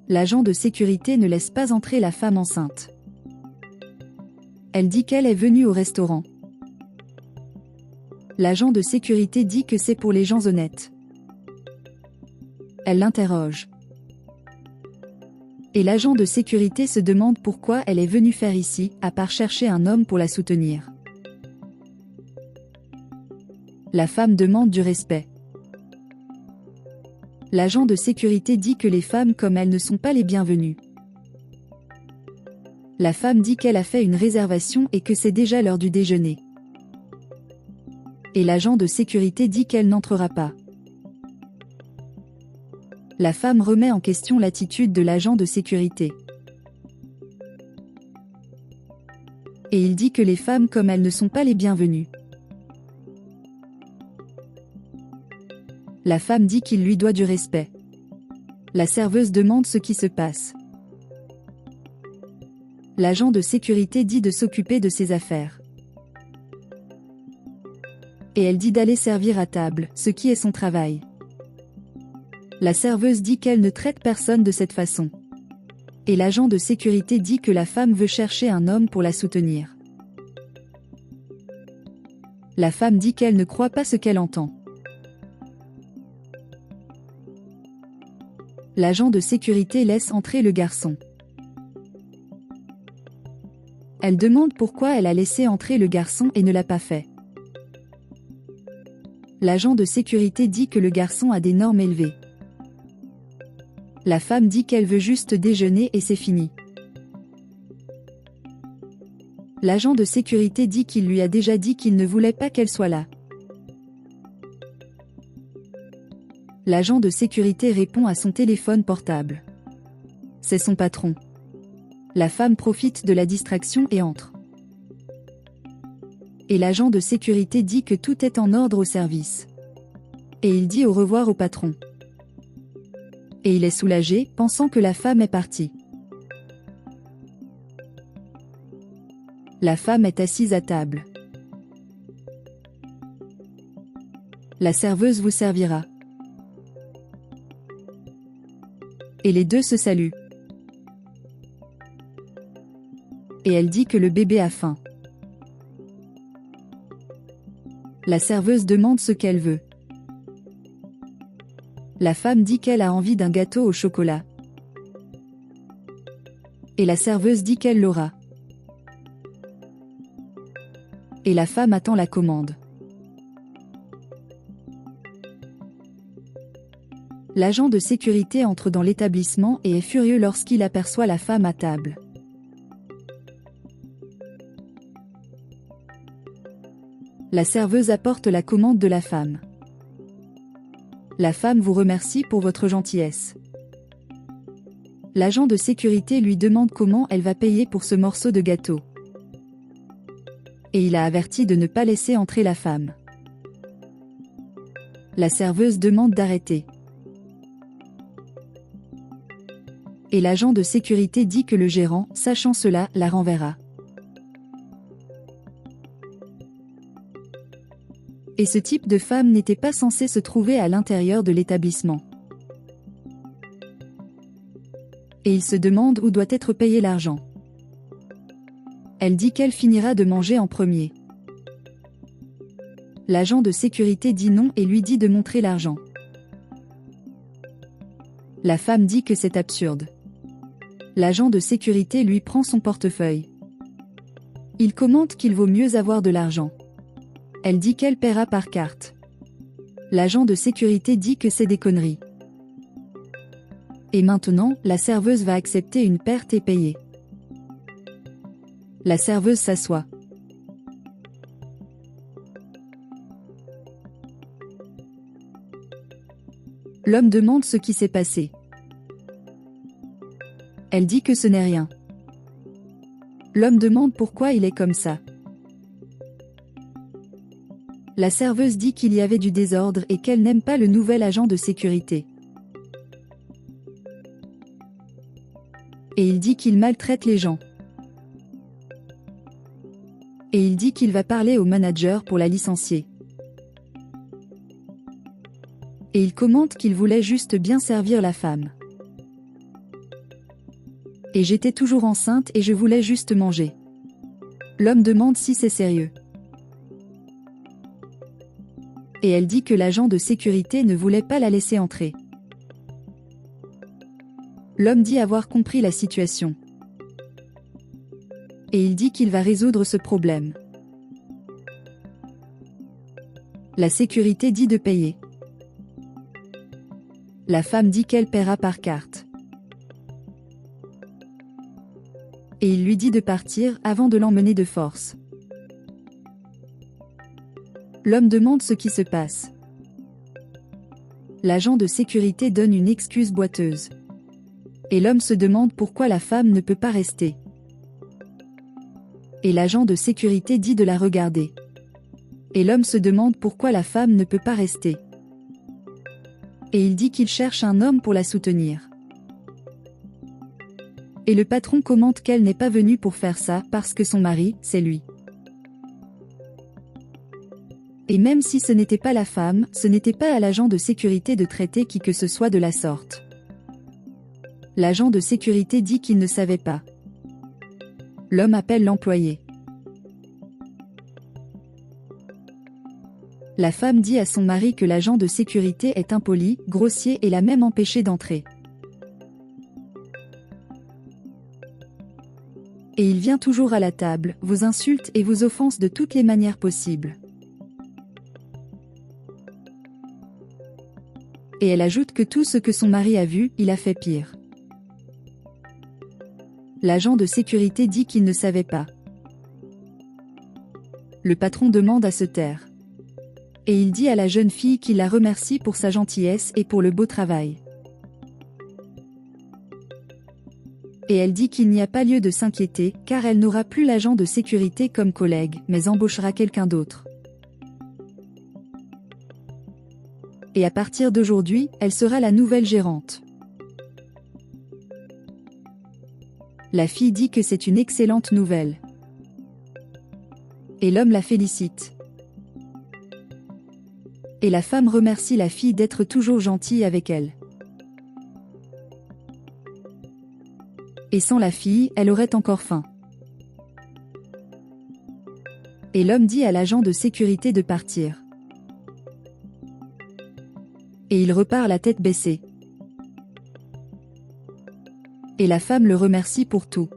L'agent de sécurité ne laisse pas entrer la femme enceinte. Elle dit qu'elle est venue au restaurant. L'agent de sécurité dit que c'est pour les gens honnêtes. Elle l'interroge. Et l'agent de sécurité se demande pourquoi elle est venue faire ici, à part chercher un homme pour la soutenir. La femme demande du respect. L'agent de sécurité dit que les femmes comme elle ne sont pas les bienvenues. La femme dit qu'elle a fait une réservation et que c'est déjà l'heure du déjeuner. Et l'agent de sécurité dit qu'elle n'entrera pas. La femme remet en question l'attitude de l'agent de sécurité. Et il dit que les femmes comme elle ne sont pas les bienvenues. La femme dit qu'il lui doit du respect. La serveuse demande ce qui se passe. L'agent de sécurité dit de s'occuper de ses affaires. Et elle dit d'aller servir à table, ce qui est son travail. La serveuse dit qu'elle ne traite personne de cette façon. Et l'agent de sécurité dit que la femme veut chercher un homme pour la soutenir. La femme dit qu'elle ne croit pas ce qu'elle entend. L'agent de sécurité laisse entrer le garçon. Elle demande pourquoi elle a laissé entrer le garçon et ne l'a pas fait. L'agent de sécurité dit que le garçon a des normes élevées. La femme dit qu'elle veut juste déjeuner et c'est fini. L'agent de sécurité dit qu'il lui a déjà dit qu'il ne voulait pas qu'elle soit là. L'agent de sécurité répond à son téléphone portable. C'est son patron. La femme profite de la distraction et entre. Et l'agent de sécurité dit que tout est en ordre au service. Et il dit au revoir au patron. Et il est soulagé, pensant que la femme est partie. La femme est assise à table. La serveuse vous servira. Et les deux se saluent. Et elle dit que le bébé a faim. La serveuse demande ce qu'elle veut. La femme dit qu'elle a envie d'un gâteau au chocolat. Et la serveuse dit qu'elle l'aura. Et la femme attend la commande. L'agent de sécurité entre dans l'établissement et est furieux lorsqu'il aperçoit la femme à table. La serveuse apporte la commande de la femme. La femme vous remercie pour votre gentillesse. L'agent de sécurité lui demande comment elle va payer pour ce morceau de gâteau. Et il a averti de ne pas laisser entrer la femme. La serveuse demande d'arrêter. Et l'agent de sécurité dit que le gérant, sachant cela, la renverra. Et ce type de femme n'était pas censé se trouver à l'intérieur de l'établissement. Et il se demande où doit être payé l'argent. Elle dit qu'elle finira de manger en premier. L'agent de sécurité dit non et lui dit de montrer l'argent. La femme dit que c'est absurde. L'agent de sécurité lui prend son portefeuille. Il commente qu'il vaut mieux avoir de l'argent. Elle dit qu'elle paiera par carte. L'agent de sécurité dit que c'est des conneries. Et maintenant, la serveuse va accepter une perte et payer. La serveuse s'assoit. L'homme demande ce qui s'est passé. Elle dit que ce n'est rien. L'homme demande pourquoi il est comme ça. La serveuse dit qu'il y avait du désordre et qu'elle n'aime pas le nouvel agent de sécurité. Et il dit qu'il maltraite les gens. Et il dit qu'il va parler au manager pour la licencier. Et il commente qu'il voulait juste bien servir la femme. Et j'étais toujours enceinte et je voulais juste manger. L'homme demande si c'est sérieux. Et elle dit que l'agent de sécurité ne voulait pas la laisser entrer. L'homme dit avoir compris la situation. Et il dit qu'il va résoudre ce problème. La sécurité dit de payer. La femme dit qu'elle paiera par carte. Et il lui dit de partir avant de l'emmener de force. L'homme demande ce qui se passe. L'agent de sécurité donne une excuse boiteuse. Et l'homme se demande pourquoi la femme ne peut pas rester. Et l'agent de sécurité dit de la regarder. Et l'homme se demande pourquoi la femme ne peut pas rester. Et il dit qu'il cherche un homme pour la soutenir. Et le patron commente qu'elle n'est pas venue pour faire ça parce que son mari, c'est lui. Et même si ce n'était pas la femme, ce n'était pas à l'agent de sécurité de traiter qui que ce soit de la sorte. L'agent de sécurité dit qu'il ne savait pas. L'homme appelle l'employé. La femme dit à son mari que l'agent de sécurité est impoli, grossier et l'a même empêché d'entrer. Et il vient toujours à la table, vous insulte et vous offense de toutes les manières possibles. Et elle ajoute que tout ce que son mari a vu, il a fait pire. L'agent de sécurité dit qu'il ne savait pas. Le patron demande à se taire. Et il dit à la jeune fille qu'il la remercie pour sa gentillesse et pour le beau travail. Et elle dit qu'il n'y a pas lieu de s'inquiéter, car elle n'aura plus l'agent de sécurité comme collègue, mais embauchera quelqu'un d'autre. Et à partir d'aujourd'hui, elle sera la nouvelle gérante. La fille dit que c'est une excellente nouvelle. Et l'homme la félicite. Et la femme remercie la fille d'être toujours gentille avec elle. Et sans la fille, elle aurait encore faim. Et l'homme dit à l'agent de sécurité de partir. Et il repart la tête baissée. Et la femme le remercie pour tout.